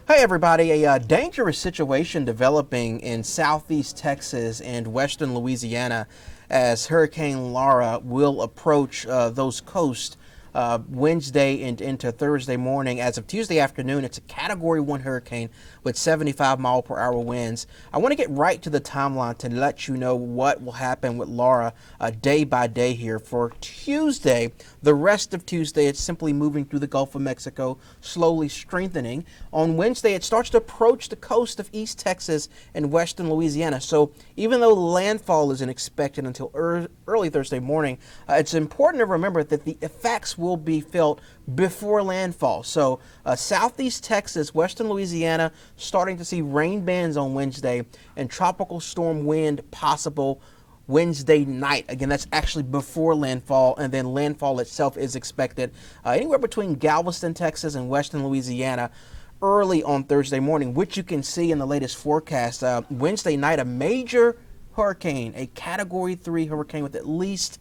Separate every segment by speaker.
Speaker 1: Hey everybody, a dangerous situation developing in southeast Texas and western Louisiana as Hurricane Laura will approach those coasts Wednesday and into Thursday morning. As of Tuesday afternoon, it's a Category 1 hurricane with 75-mile-per-hour winds. I want to get right to the timeline to let you know what will happen with Laura day by day here. For Tuesday, the rest of Tuesday, it's simply moving through the Gulf of Mexico, slowly strengthening. On Wednesday, it starts to approach the coast of East Texas and western Louisiana. So even though landfall isn't expected until early Thursday morning, it's important to remember that the effects will be felt before landfall. So southeast Texas, western Louisiana, starting to see rain bands on Wednesday and tropical storm wind possible Wednesday night. Again, that's actually before landfall, and then landfall itself is expected anywhere between Galveston, Texas and western Louisiana early on Thursday morning, which you can see in the latest forecast. Wednesday night, a major hurricane, a Category 3 hurricane with at least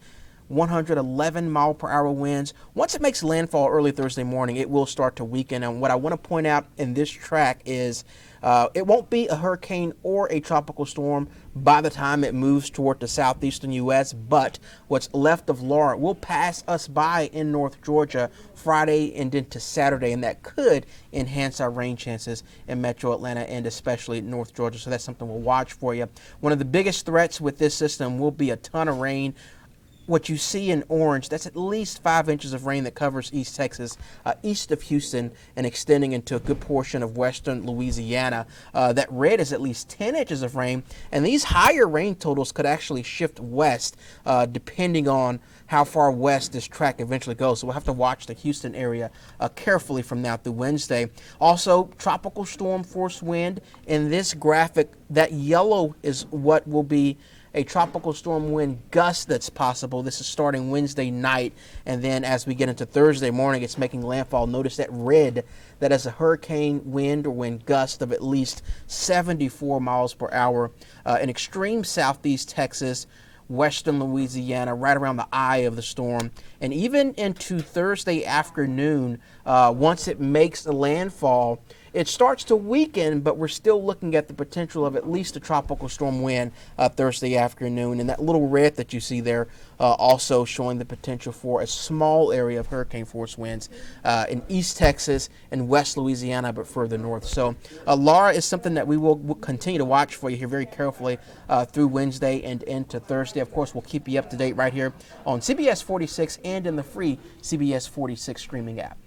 Speaker 1: 111-mile-per-hour winds. Once it makes landfall early Thursday morning, it will start to weaken. And what I want to point out in this track is it won't be a hurricane or a tropical storm by the time it moves toward the southeastern U.S., but what's left of Laura will pass us by in North Georgia Friday and into Saturday, and that could enhance our rain chances in metro Atlanta and especially North Georgia. So that's something we'll watch for you. One of the biggest threats with this system will be a ton of rain. What you see in orange, that's at least 5 inches of rain that covers East Texas, east of Houston, and extending into a good portion of western Louisiana. That red is at least 10 inches of rain, and these higher rain totals could actually shift west depending on how far west this track eventually goes. So we'll have to watch the Houston area carefully from now through Wednesday. Also, tropical storm force wind. In this graphic, that yellow is what will be a tropical storm wind gust that's possible. This is starting Wednesday night, and then as we get into Thursday morning, it's making landfall. Notice that red, that is a hurricane wind or wind gust of at least 74 miles per hour in extreme southeast Texas, western Louisiana, right around the eye of the storm. And even into Thursday afternoon, once it makes the landfall, it starts to weaken, but we're still looking at the potential of at least a tropical storm wind Thursday afternoon. And that little red that you see there also showing the potential for a small area of hurricane force winds in East Texas and West Louisiana, but further north. So Laura is something that we will continue to watch for you here very carefully through Wednesday and into Thursday. Of course, we'll keep you up to date right here on CBS 46 and in the free CBS 46 streaming app.